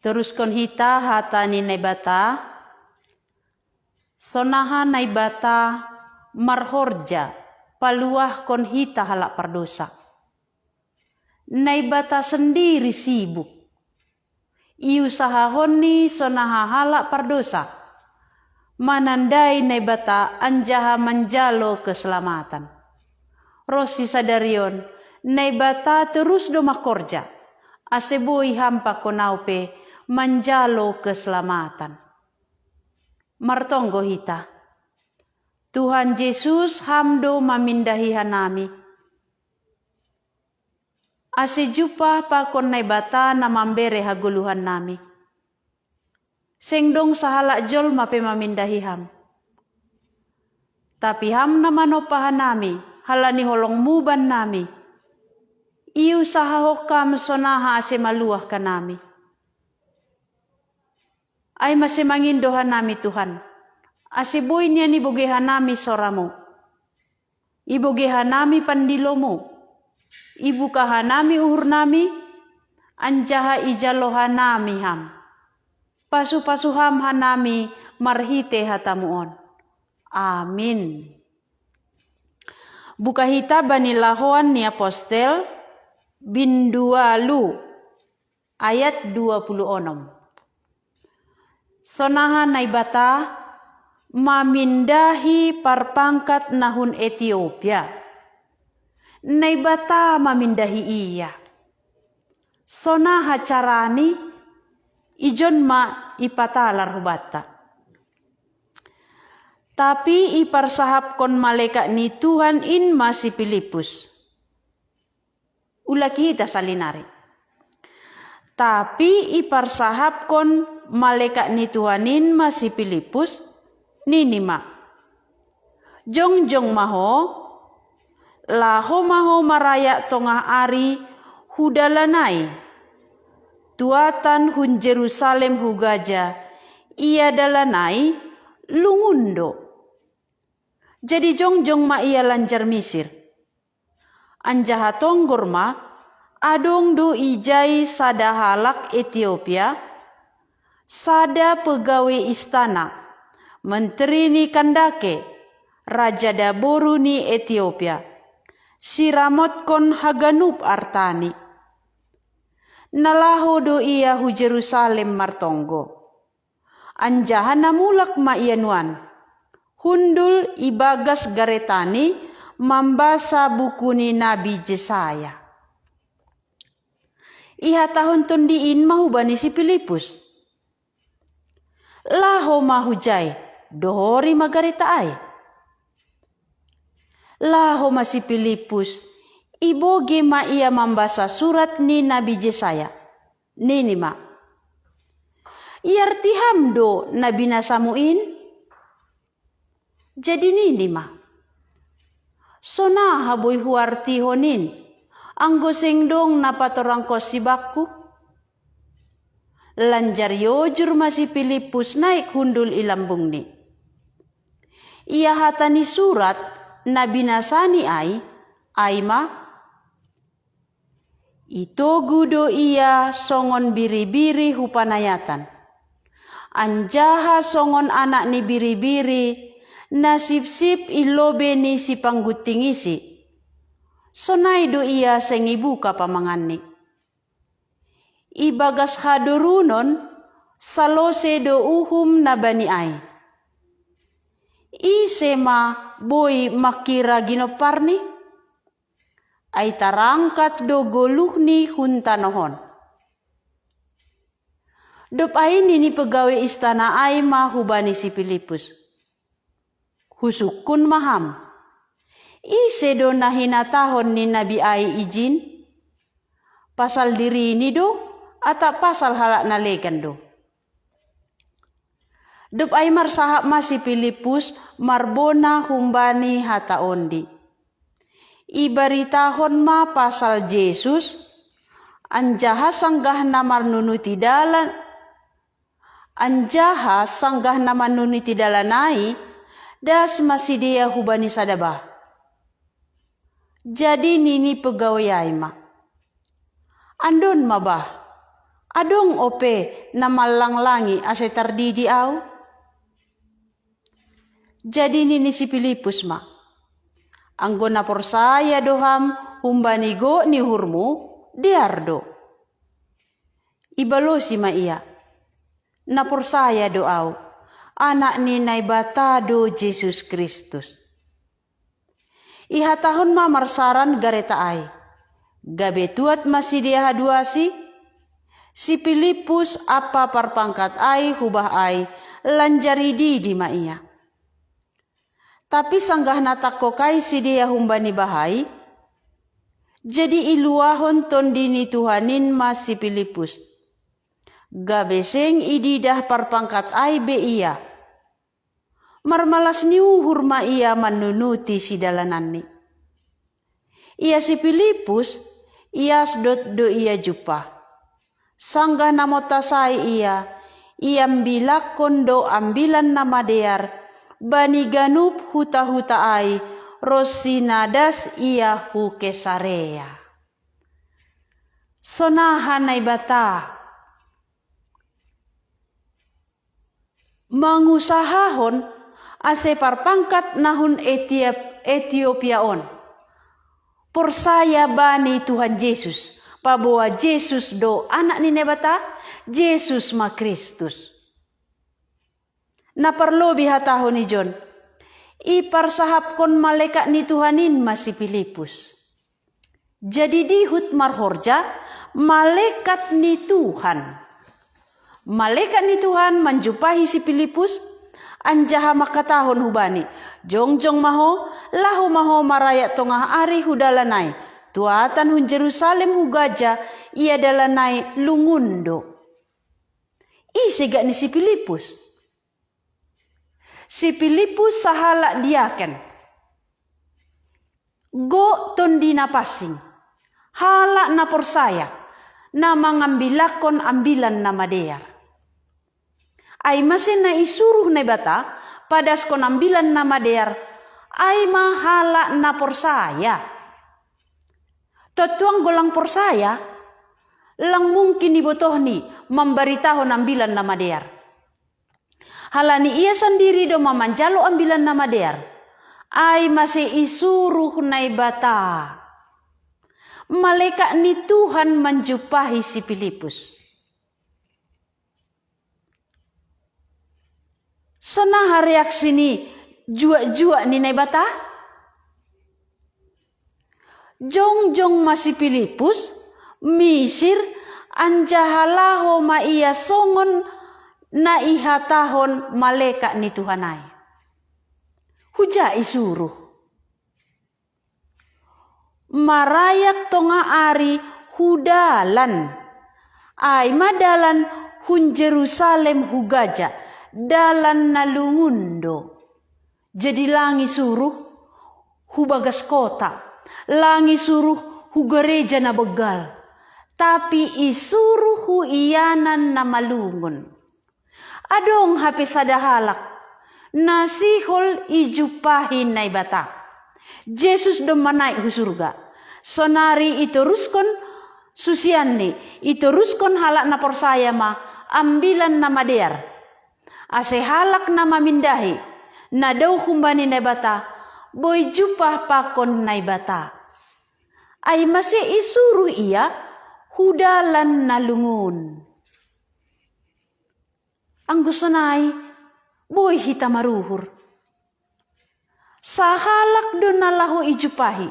Terus kon hita hata ni naibata, sonaha naibata marhorja, paluah kon hita halak pardosa. Naibata sendiri sibuk. Iusaha honi sonaha halak pardosa. Manandai naibata anjaha manjalo keselamatan. Rosi sadarion, naibata terus doma korja. Aseboi hampa konaupe manjalo keselamatan. Martonggo hita. Tuhan Yesus hamdo mamindahi hanami. Ase jupa pakon naibata na mambere haguluhan nami. Sengdong sahalak jol mape mamindahi ham. Tapi ham na manopahan nami, halani holong muban nami. Iu sahahokam sonaha ase maluah kanami. Ay mase mangindohan nami Tuhan. Ase boy niya ni bogehan nami soramu. Ibogehan nami pandilomu. Ibukahan nami uhur nami. Anjaha ijalohan nami ham. Pasu-pasuham hanami marhite hatamuon. Amin. Buka hita bani lahoan ni apostel bin 2 ayat 26. Sonaha naibata mamindahi parpangkat nahun Ethiopia. Naibata mamindahi iya. Sonaha carani ijon ma ipatalar hubata. Tapi iparsahap kon malaikat ni Tuhan in masih Filipus. Ulah kita salinari. Tapi iparsahap kon malaikat ni Tuhan in masih Filipus ninima. Jong maho laho maho maraya tongah ari hudalanai. Tuatan hun Jerusalem hugaja, ia dalanai lungundo. Jadi jong ma ia lanjar misir. Anjaha tonggor ma, adong do ijai sada halak Ethiopia, sada pegawai istana, menteri ni kandake, raja daboru ni Ethiopia, siramot kon haganup artani. Nalaho do iya hu Jerusalem martonggo. Anjaha namulak ma ianuan. Hundul ibagas garetani mambasa buku ni Nabi Jesaya. Iha tahun tundiin mahubani si Filipus. Laho mahujay, dohori magareta ay. Laho ma si Filipus, iboge ma ia membasa surat ni Nabi Jesaya. Nini ma. Iarti hamdo Nabi Nasamuin. Jadi nini ma. Sona haboy huarti honin. Anggo sengdong napatorang ko sibaku. Lanjar yojur masih Filipus naik hundul ilambung ni. Ia hatani surat Nabi Nasani ay ma. Ito gudo iya songon biri-biri hupanayatan. Anjaha songon anak ni biri-biri nasip-sip ilobe ni si panggutingisi. Sonay do iya sengibuka pamanganni. Ibagas hadurunon salose do uhum na bani ay. Isema boy makira ginoparni. Ay tarangkat do goluhni huntanohon. Dop ay nini pegawai istana ay mahubani si Filipus. Husukun maham. Ise do nahinatahon ni Nabi ay izin. Pasal diri ini do atau pasal halak nalegan do. Dop ay marsahap ma si Filipus marbona humbani hata ondi. Ibaritahon ma pasal Yesus, anjaha sanggah namar nunuti dalan, anjaha sanggah nama nunuti dalanai, das masih dia hubani sadabah. Jadi nini pegawai ma. Andon mabah, Adong ope na malanglangi ase tardidi au. Jadi nini si Filipus ma. Anggo na porsaya doham humbanigo ni hurmu diardo. Ibalosi ma iya. Na porsaya doau. Anak ni naibata do Jesus Kristus. Iha tahun ma marsaran gareta ai. Gabe tuat masih dia haduasi. Si Filipus apa parpangkat ai hubah ai lanjari di ma iya. Tapi sanggah natakokai si dia humbani bahai. Jadi iluahon tondini Tuhanin mas si Filipus. Gabeseng ididah parpangkat ai be iya. Marmalas niu hurma iya manunuti si dalanani. Ia si Filipus, ia sedot do iya jupa. Sanggah namotasai iya ambilak kondo ambilan nama dear, bani ganup huta-huta ai, rosinadas iya hu Kesarea. Sonahan ay bata. Mangusahahon ase parpangkat nahun Etiopiaon. Porsaya bani Tuhan Yesus. Pabawa Yesus do anak ni nebata. Yesus ma Kristus. Na perlobi hatahon ni John. Iparsahap kon malaikat ni Tuhanin masih Filipus. Jadi dihut marhorja malaikat ni Tuhan. Malaikat ni Tuhan menjumpahi si Filipus, anjaha makatahon hubani. Jongjong maho, lahu maho marayat tongah ari hudalanai. Tuatan hun Jerusalem hugaja, ia dalanai lungundo. Isegak ni si Filipus. Si Filipus sahalak diaken. Go tondina pasing. Halak na porsaya. Na mangambilakon ambilan nama dear. Ay masin na isuruh na bata, padas kon ambilan nama dear, ay mahala na porsaya. Totuang golang porsaya, lang mungkin ibotoh ni memberitahu ambilan nama dear. Halani ia sendiri do mamanjalo ambilan nama dear, ay masih isuruh na bata. Malaikat ni Tuhan menjumpahi si Filipus. Sonaha reaksi ni jua-jua ni nebata. Jongjong masih Filipus misir anjahalaho ma iya songon na ihatahon malaikat ni Tuhanai. Huja isuruh. Marayak tonga ari hudalan. Ay madalan hun Jerusalem hugaja. Dalan nalungundo. Jadi langi suruh hubagas kota. Langi suruh hu gereja na begal. Tapi isuruh hu iyanan na malungun. Adong hape sadahalak. Nasihol ijupahin na ibata. Yesus do manaik hu surga. Sonari ituruskon susianni. Ituruskon halak na porsaya ma. Ambilan na madear. Ase halak na mamindahi. Na daw kumbani na bata. Boy jupah pakon na bata. Ay masih isuruh iya. Hudalan na lungun. Ang gusto na'y. Boy hita maruhur. Sa halak doon na lahu ijupahi.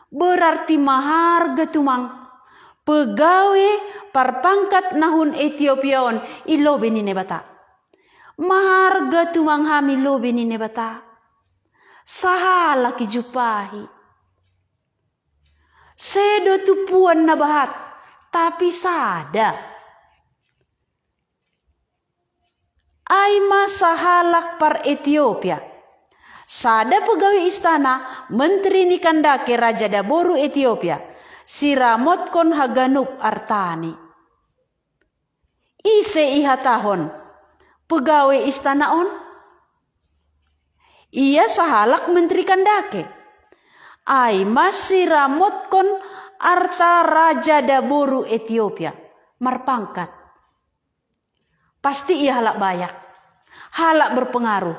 Berarti maharga tumang. Pegawe parpangkat nahun Etiopiaon. Ilobe ni nebata. Maharga tumang hami lobe ni nebata. Sahala kijupahi. Sedo tupuan na bahat. Tapi sada. Ay masahalak par Ethiopia. Sada pegawai istana menteri ni kandake Raja Daboru Ethiopia. Si Ramot kon Haganup Artani. Ise ihatahon. Pegawai istana on. Ia sahalak menteri kandake. Ay masih Ramot kon Arta Raja Daboru Ethiopia. marpangkat. Pasti ia halak bayak, halak berpengaruh.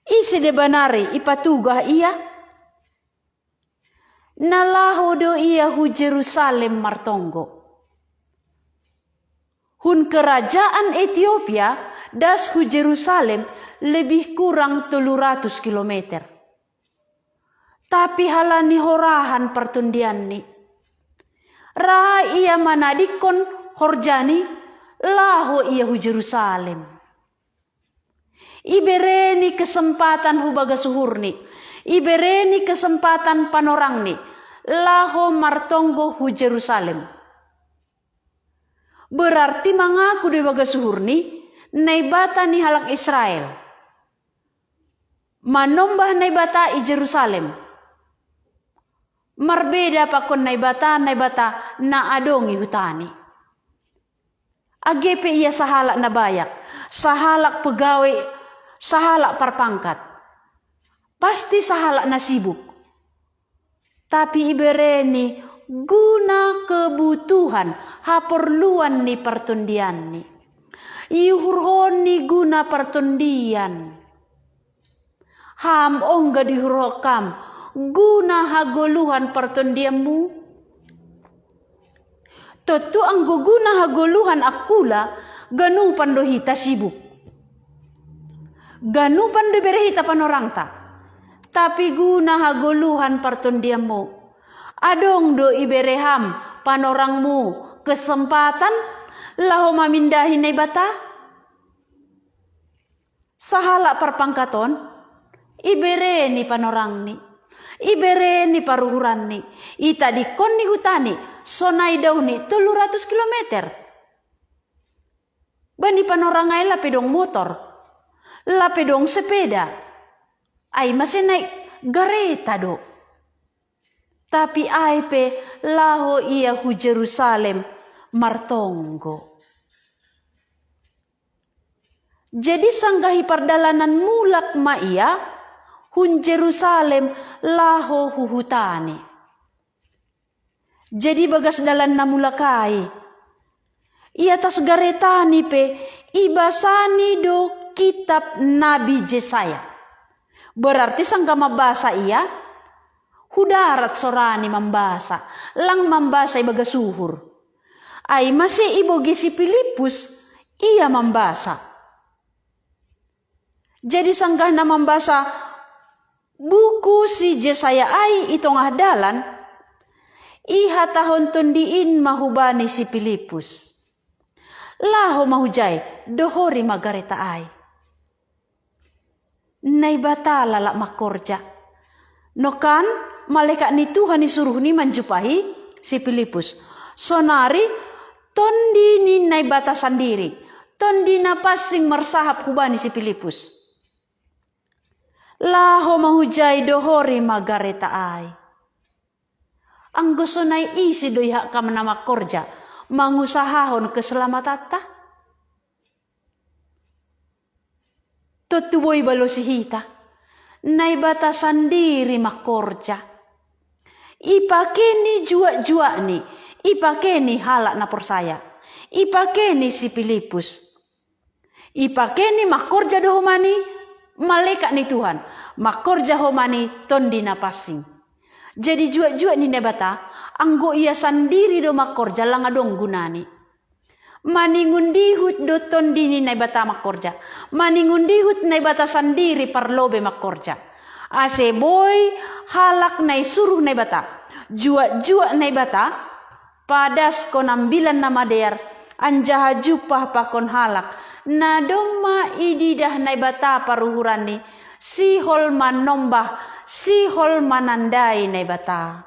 Isi de banari ipatugah ia. Nalaho do ia hu Jerusalem martonggo. Hun kerajaan Ethiopia das hu Jerusalem lebih kurang 300 kilometer. Tapi halani horahan pertundian ni. Raha ia manadikon horjani laho ia hu Jerusalem. Ibereni kesempatan hu baga suhurni. Ibereni kesempatan panorangni. Laho martonggo hu Jerusalem. Berarti mengaku di baga suhurni. Naibata ni halak Israel. Manombah naibata i Jerusalem. Marbeda pakon naibata na adongi hutani. Agepe ia sahalak na bayak. Sahalak pegawai. Sahalak parpangkat. Pasti sahalak na sibuk. Tapi ibereni guna kebutuhan haperluan ni pertundian ni. Ihurhon ni guna pertundian. Ham ongga dihurokam guna hagoluhan pertundianmu. Tentu anggo guna hagoluhan akula ganu pandohita sibuk. Ganu pando berehita panorangta. Tapi guna hagoluhan pertundianmu. Adong do ibereham panorangmu kesempatan laho mamindahi naibata. Sahala perpangkaton ibereni panorangni. Ibereni paruhuranni. Ita dikon ni hutani sonai dauni 300 kilometer. Bani panorangai lapedong motor. Lapedong sepeda. Ay masih naik gareta do. Tapi ay pe laho ia hu Jerusalem martonggo. Jadi sanggahi pardalanan mulak ma ia hun Jerusalem laho hu hutani. Jadi bagas dalan na mulakai. Ia tas garetani pe ibasani do kitab Nabi Yesaya. Berarti sangga mabasa ia, hudarat sorani mambasa, lang mambasa ibaga suhur. Ay masih ibogi si Filipus, ia mambasa. Jadi sangga na mambasa buku si Yesaya ay itong ahdalan, iha tahon tundiin mahubani si Filipus. Laho mahujay, dohori magareta ay. Naibata lalak makorja. Nokan malaikat ni Tuhan disuruh ni menjumpahi si Filipus. Sonari tondi ni naibata sendiri. Tondi na pasing mersahap hubani si Filipus. Laho mahujay dohori magareta ay. Ang gusto na isi do iha ka manama korja. Mangusahahon keselamatan. Tutuboy balo si hita. Naibata sendiri makorja. Ipakeni jua-jua ni. Ipakeni halak na persaya. Ipakeni si Filipus. Ipakeni makorja dohomani malaikat ni Tuhan. Makorja homani tondi na pasing. Jadi jua-jua ni nebata. Anggo ia sendiri do makorja langadong gunani. Maningundihut do tondini naibata makorja. Maningundihut naibata sendiri parlobe makorja. Ase boy halak nai suruh naibata. Jua-jua naibata. Padas konambilan nama der. Anjaha jupah pakon halak. Nadoma ididah naibata paruhurani. Sihol manombah. Sihol manandai naibata.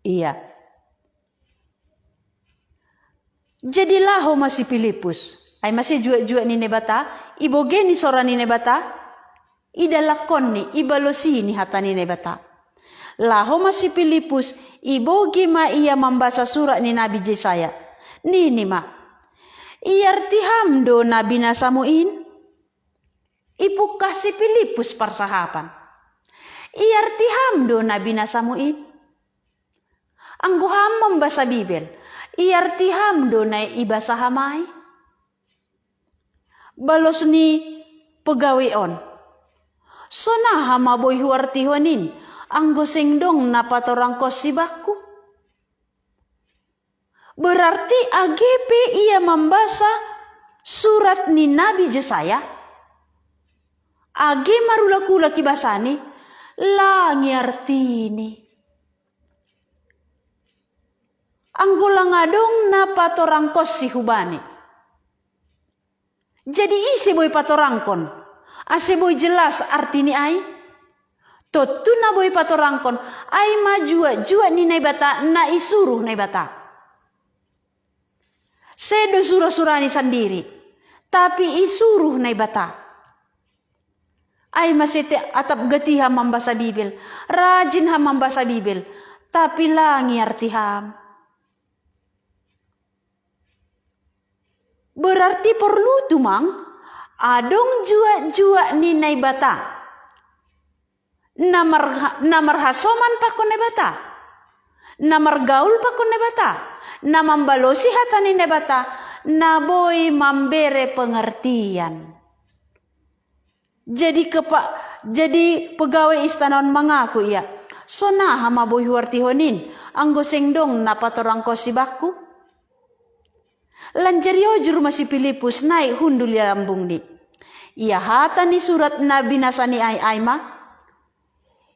Iya. Jadilah ho masih Filipus. Ay masih jua-jua ni nebata. Iboge ni sora ni nebata. Idalakon ni. Ibalosi ni hata ni nebata. Laho masih Filipus. Iboge ma ia membaca surat ni Nabi Yesaya. Nini ma. Iartiham do Nabi Nasamuin. Ipukah si Filipus parsahapan. Iartiham do Nabi Nasamuin. Angguham membaca Bibel. Iartiham do nai ibasahamai. Balos ni pegawai on. Sona hama boy huartihonin. Ang goseng dong na patorang kosibaku. Berarti AGP ia membaca surat ni Nabi Jesaya. Age marula-kula kibasani. Langi artini. Anggulang adong na patorang kosi hubani. Jadi isi boy patorangkon. Ase boy jelas artini ai. Totu na boy patorangkon. Ai majua ni naibata na isuruh naibata. Sedo surah-surani sendiri. Tapi isuruh naibata. Ai masih atap getih ham membaca Bibil. Rajin ham membaca Bibil. Tapi langi arti ham. Berarti perlu tu mang. Adong jua ni naibata. Namar hasoman pakon naibata. Namar gaul pakon naibata. Namam balosi hatani naibata. Naboy mambere pengertian. Jadi pegawai istanon mengaku ia. Sona hama boy huartihonin. Ang goseng dong na patorang kosibaku. Lanjario juru masih Filipus naik hundul ya lambung ni. Ia hata ni surat Nabi nasani ai ma.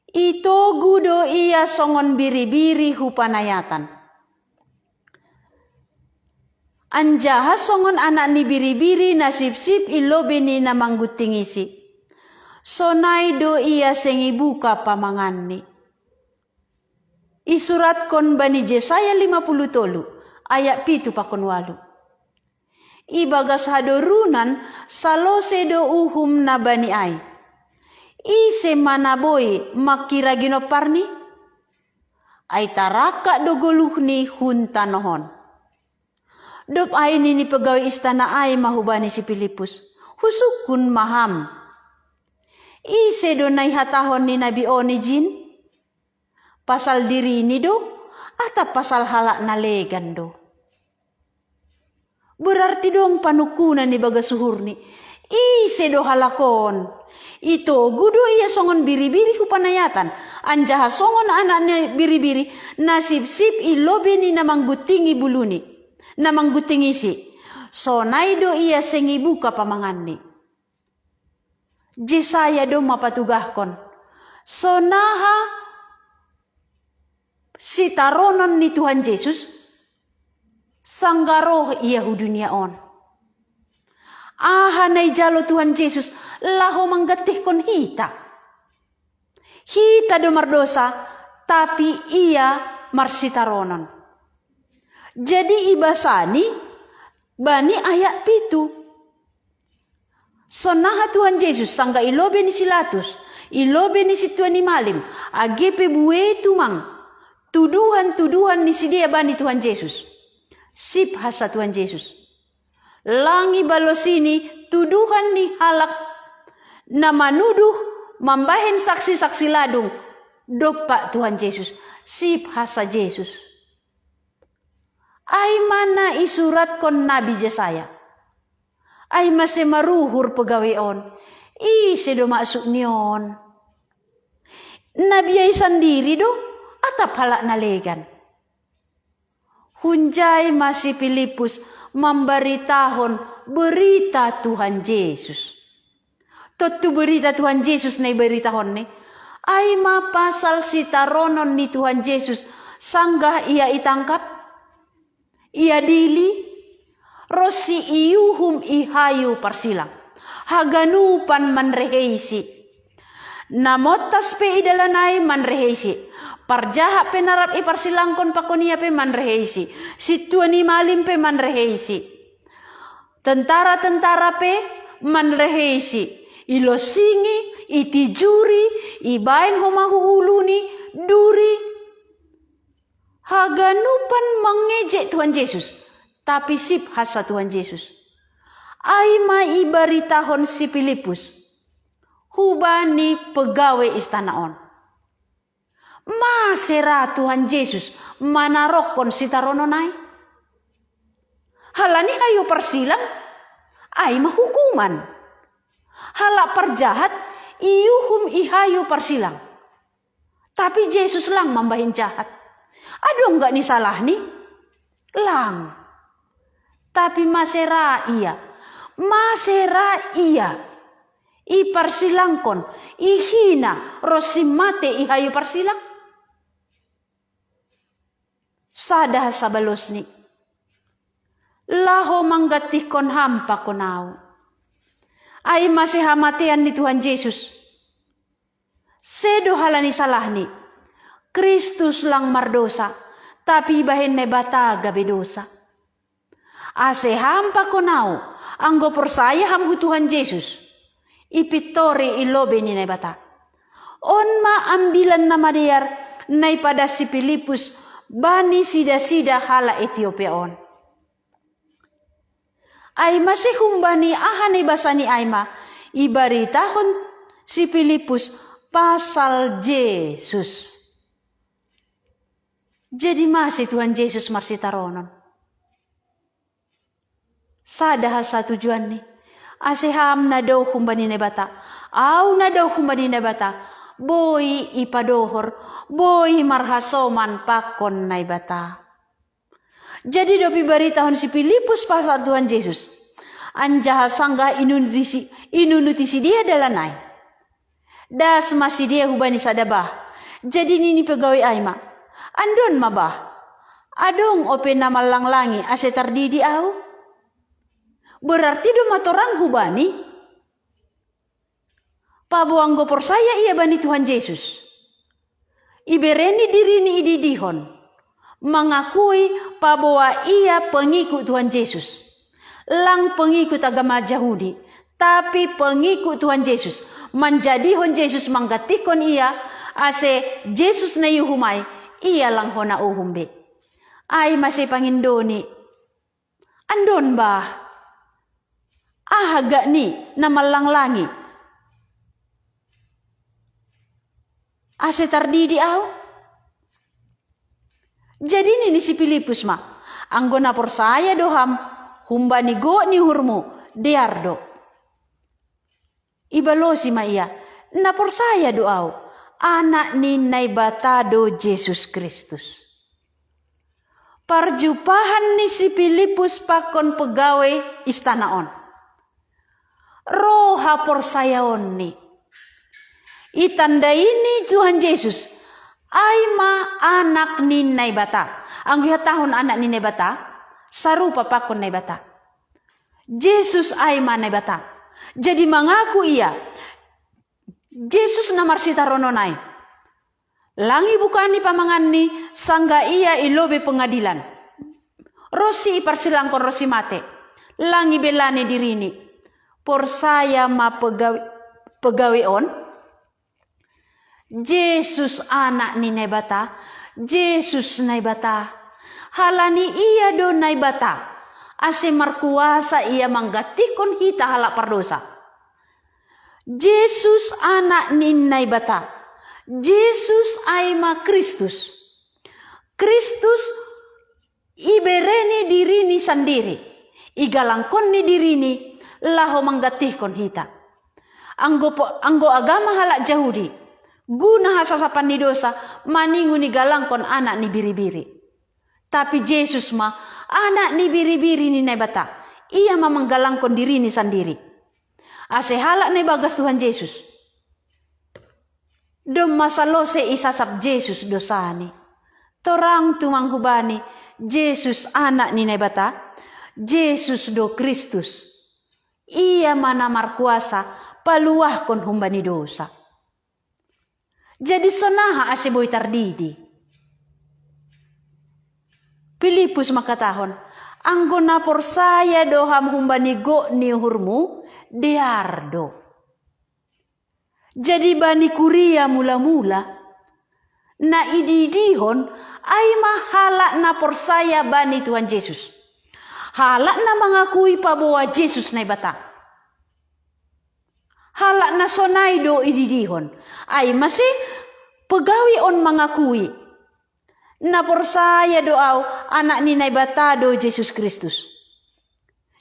Ito gudo ia songon biri-biri hupanayatan. Anjaha songon anak ni biri-biri nasib-sib ilobe ni namanggutingisi. Sonai do ia sengi buka pamangan ni. Isurat kon bani Jesaya 50 tolu. Ayat 7 pakon 8. Ibagas hadorunan salose do uhum na bani ai. Ise manaboy makira ginoparni. Ai taraka do goluhni hunta nohon. Dop ai ni pegawai istana ai mahubani si Filipus. Husukun maham. Ise do nai hatahon ni Nabi Oni jin. Pasal diri ini do. Atau pasal halak nalegan do. Berarti dong panukunan ni baga suhurni. Ise do halakon. Ito gudo ia songon biri-biri hupanayatan. Anjaha songon anaknya biri-biri. Nasib-sib ilobe ni namanggutingi buluni. Namanggutingi si. Sonai do ia sengi buka pamanganni. Jesaya do mapatugahkon. Sonaha si taronon ni Tuhan Yesus. Sanggaroh ia dunia on. Ahanay jalo Tuhan Yesus. Laho manggatih kon hita. Hita do mardosa. Tapi ia marsitaronon. Jadi ibasani. Bani ayat 7. Sonaha Tuhan Yesus. Sangga ilobe ni silatus. Ilobe ni situan ni malim. Agepe bue tumang. Tuduhan-tuduhan ni sidia bani Tuhan Yesus. Sip hasa Tuhan Yesus. Langi balosini tuduhan ni halak na manuduh mambahin saksi-saksi ladung. Dopa Tuhan Yesus. Sip hasa Yesus. Ay mana isurat kon Nabi Jesaya. Ay masih maruhur pegawai on. Ise do masuk nion. Nabi ay sendiri do. Atap halak nalegan. Hunjai masih Filipus memberitahon berita Tuhan Yesus. Totu berita Tuhan Yesus na beritahon ni. Ay mapasal si taronon ni Tuhan Yesus. Sanggah ia itangkap. Ia dili. Rosi iuhum ihayu parsilang. Haganupan manreheisi. Namotas pe idalanay manreheisi. Parjaha penarap iparsilangkon pakonia pe manreheisi. Situani malim pe manreheisi. Tentara-tentara pe manreheisi. Ilosingi, itijuri, ibain homahu uluni, duri. Haganupan mengejek Tuhan Yesus. Tapi sip hasa Tuhan Yesus. Aima ibaritahon si Filipus. Hubani pegawai istana on. Masera Tuhan Yesus manarokon si tarononai. Halani hayo persilang, ay mahukuman. Hala perjahat, iuhum ihayu persilang. Tapi Yesus lang mambahin jahat. Aduh enggak nih salah nih? Lang. Tapi masera iya. Iparsilangkon, ihina, rosimate ihayu parsilang. Sadah sabalos ni. Laho manggatikon hampa konau. Ay masih hamatian ni Tuhan Yesus. Sedo halani salah ni. Kristus lang mardosa, tapi bahin ne bata gabe dosa. Ase hampa konau, anggo persaya ham Tuhan Yesus. Ipitori ilobe ni ne bata. On ma ambilan nama diar nai pada si Filipus bani sida-sida hala Ethiopia on. Ay masih humbani ahane basani aima ibaritahon si Filipus pasal Yesus. Jadi masih Tuhan Yesus marsitaronon. Sadah sa tujuan ni. Aseham na daw humbani ne bata. Au na daw humbani ne bata. Boy ipadohor. Boy marhasoman pakon na bata. Jadi dopi baritahon si Filipus pasal Tuhan Yesus. Anjaha sangga inunutisi dia dalanay. Das masih dia hubani sadabah. Jadi nini pegawai aima. Andon mabah. Adong open nama langlangi ase tardidi au. Berarti do matorang hubani. Pabuanggo persaya ia bani Tuhan Yesus. Ibereni dirini ididihon. Mengakui bahwa ia pengikut Tuhan Yesus. Lang pengikut agama Yahudi. Tapi pengikut Tuhan Yesus. Menjadihon Yesus manggatikon ia. Ase Yesus na yuhumay. Ia lang hona uhumbe. Ay masih pangindoni. Andon bah. Agak ni na malanglangi. Ase tardidi au. Jadi ni si Filipus ma. Anggona persaya doham. Humbani go ni hurmu. Diardo. Ibalosi ma iya. Na persaya doau. Anak ni naibatado Yesus Kristus. Parjupahan ni si Filipus pakon pegawai istanaon. Roha porsayaon ni. Itanda ini Tuhan Yesus. Aima anak ni naibata. Ang tahun anak ni naibata. Sarupa pakon naibata. Yesus aima naibata. Jadi mengaku ia. Yesus namar sitarononay. Langi bukan ni pamangan ni. Sangga ia ilobe pengadilan. Rosi iparsilangkon rosi mate. Langi belane dirini. Porsaya ma pegawi on. Yesus anak ni naibata. Yesus naibata. Halani ia do naibata. Ase markuasa ia manggatikon kita halak pardosa. Yesus anak ni naibata. Yesus aima Kristus. Kristus ibereni dirini sendiri. Igalangkon ni dirini. Laho manggatihkon hita. Anggo agama halak Yahudi. Guna hasasapan ni dosa. Maningu ni galangkon anak ni biri-biri. Tapi Yesus ma. Anak ni biri-biri ni nebata. Ia mamanggalangkon diri ni sendiri. Ase halak ni bagas Tuhan Yesus. Dom masalose isasap Yesus dosani. Torang tumang hubani. Yesus anak ni nebata. Yesus do Kristus. Ia manamar kuasa paluahkon humbani dosa. Jadi sonaha ase boy tardidi. Filipus makatahon, anggona porsaya doham humbani go ni hurmu diardo. Jadi bani kuria mula-mula na ididihon ay mahalak na porsaya bani Tuhan Yesus. Halak na mengakui bahwa Yesus na bata. Halak na sonay do ididihon. Ay masih pegawi on mengakui. Na porsaya doaw anak ni naibata do Yesus Kristus.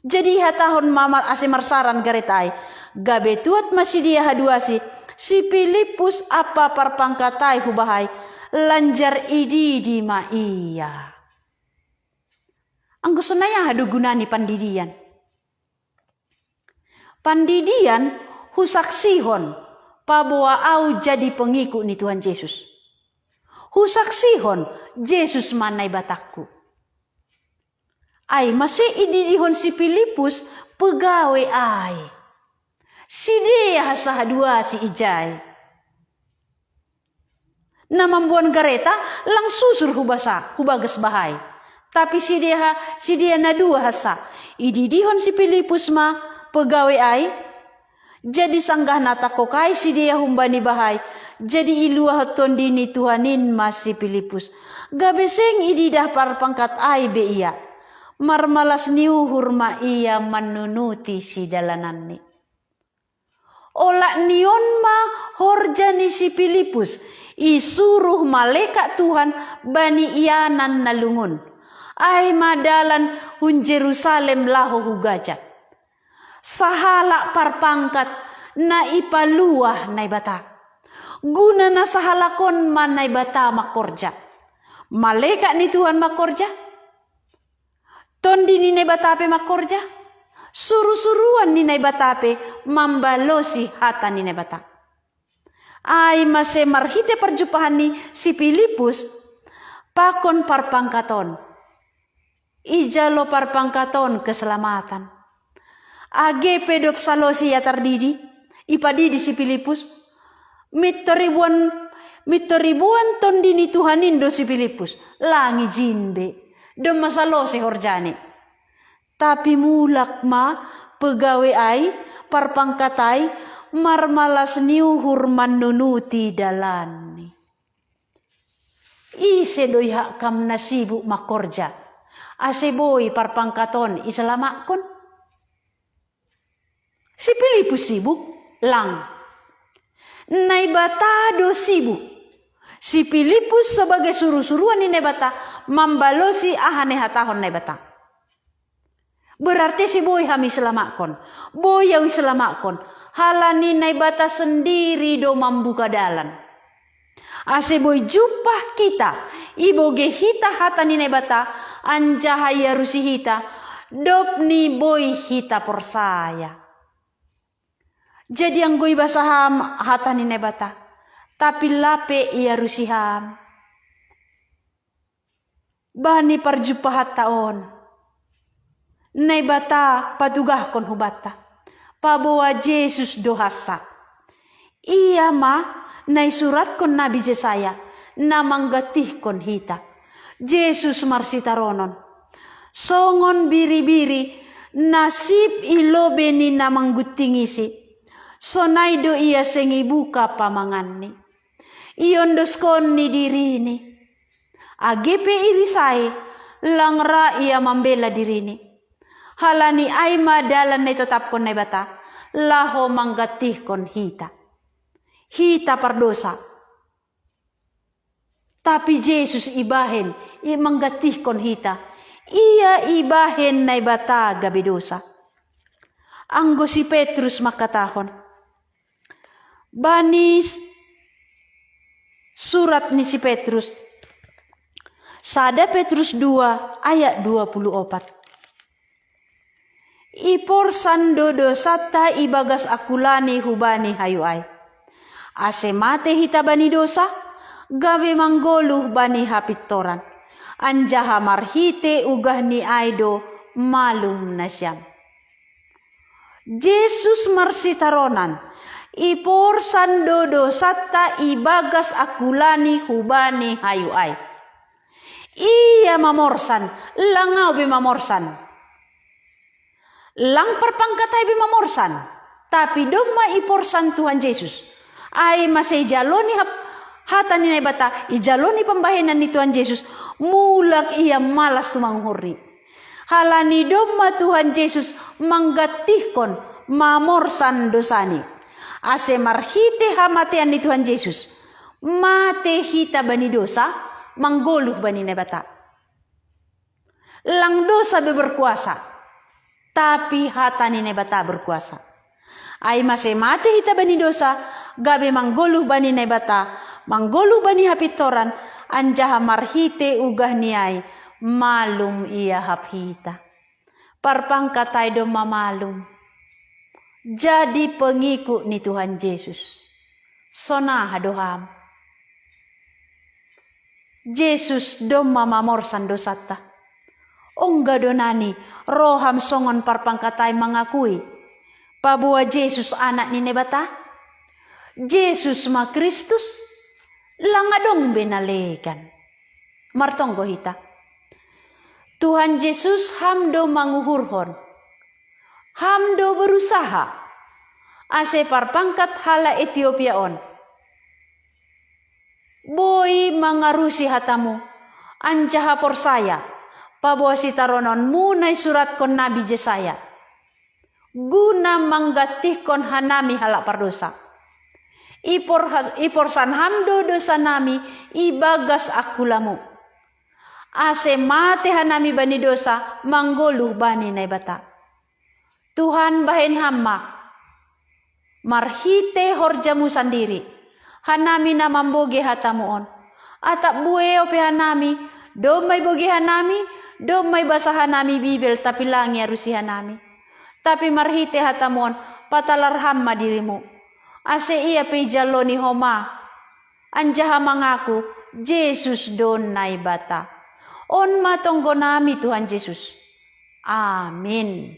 Jadi hatahon mamar ase marsaran garetai. Gabe tuat masih dia haduasi. Si Filipus apa parpangkatai hubahai. Lanjar idi di ma iya. Anggo sonaya hadu gunani pandidian. Pandidian husaksihon. Pabawa au jadi pengikut ni Tuhan Yesus. Husaksihon Yesus manai batakku. Ai masih ididihon si Filipus pegawai ai. Si dia sahadua si ijai. Na membuat gareta lang susur hubagas bahai. Tapi si dia na dua hasa. Ididihon si Filipus ma pegawai ai. Jadi sanggah nata kokai si dia humbani bahai. Jadi ilua hoton dini Tuhanin masih Filipus. Gabeseng ididah parpangkat ai be iya. Marmalas niu hurma iya menunuti si dalananni. Olak nion ma horjani si Filipus. Isuruh malaikat Tuhan bani ianan nalungun. Ai madalan hun Jerusalem laho hugajat. Sahala parpangkat na ipaluah nai bata. Guna na sahalakon man nai bata makorja. Malaikat ni Tuhan makorja. Tondi ni nai batape makorja. Suru-suruan ni nai batape mambalosi hata ni nai bata. Ai mase marhite perjumpahan ni si Filipus pakon parpangkaton. Ijalo parpangkaton keselamatan. Age pedop salosi ya tardidi. Ipadidi si Filipus. Mitoribuan tondi ni Tuhanin do si Filipus. Langi jinbe. Do masalosi horjane. Tapi mulak ma pegawai ai parpangkatai marmalas niuhur manunuti dalani. Ise doi hak kam nasibu makorja. Ase boy parpangkaton isalamakon. Si Filipus sibuk lang. Naibata do sibuk. Si Filipus sebagai suruh-suruan ni naibata mambalosi ahane hatahon naibata. Berarti si boy hami selamakon. Boy yawi selamakon. Halani naibata sendiri do membuka dalan. Ase boy jumpa kita. Iboge hita hata ni naibata. Anjahaya rusi hita. Dop ni boy hita persaya. Jadi ang goy basaham hata ni naibata. Tapi lape ia rusiham. Bani parjumpa hataon. Naibata patugah kon hubata. Pabawa Yesus dohasa. Iya ma nai surat kon Nabi Yesaya. Namanggatih kon hita. Yesus marsitaronon. Songon biri-biri. Nasib ilobe ni namanggutingisi. Sonaido iya sengi buka pamanganni. Iondos kon ni dirini. Agepe irisai. Langra ia membela dirini. Halani ay madalan na tetap kon na bata. Laho manggatih kon hita. Hita pardosa. Tapi Yesus ibahen. Manggatih kon hita. Ia ibahen na bata gabidosa. Anggo si Petrus makatahon. Banis surat ni si Petrus. Sada Petrus 2 ayat 24. Iporsan dodo sata ibagas akulani hubani hayuai. Ase mate hita bani dosa, gawe manggoluh bani hapitoran. Anjaha marhite ugah ni aido malum nasyam. Yesus marsitaronan. Iporsan dodo sata ibagas akulani hubani hayuai. Iya mamorsan, langau be mamorsan. Lang perpangkatai bimamorsan. Tapi doma iporsan Tuhan Yesus. Ay masay jaloni hata ni bata. Ijaloni pembahinan ni Tuhan Yesus. Mulak ia malas tumanghuri. Halani doma Tuhan Yesus manggatihkon mamorsan dosani. Ase marhite hamatian ni Tuhan Yesus. Mate hita bani dosa. Manggoluh bani bata. Lang dosa berkuasa. Tapi hatani ne bata berkuasa. Ay masih mati hita bani dosa, gabe manggoluh bani ne bata, manggoluh bani hapitoran, anjaha marhite ugah niai, malum ia hap hita. Parpangkatai do mamalum. Jadi pengikut ni Tuhan Yesus. Sona hadoham. Yesus dom mamamorsan dosata. Ongga donani roham songon parpangkatai mengakui. Pabua Yesus anak ni nebata. Yesus ma Kristus. Langadong benalekan. Martonggo hita. Tuhan Yesus hamdo manguhurhon. Hamdo berusaha. Ase parpangkat hala Ethiopia on. Boy mangarusi hatamu, anjaha porsaya, pabawa sitaronon munay surat kon Nabi Jesaya. Guna manggatih kon hanami halak pardosa. Iporsan hamdo dosa nami, ibagas akulamu. Ase mate hanami bani dosa, manggoluh bani naibata. Tuhan bahen hamma, marhite horjamu sendiri. Hanami na mamboge hatamu on. Atap bueo pe hanami. Domay boge hanami. Domay basa hanami bibel. Tapi langi arusi hanami. Tapi marhite hatamu on. Patalarham dirimu. Ase iya pe jaloni homa. Anjaha mangaku. Yesus don naibata. On matonggo nami Tuhan Yesus. Amin.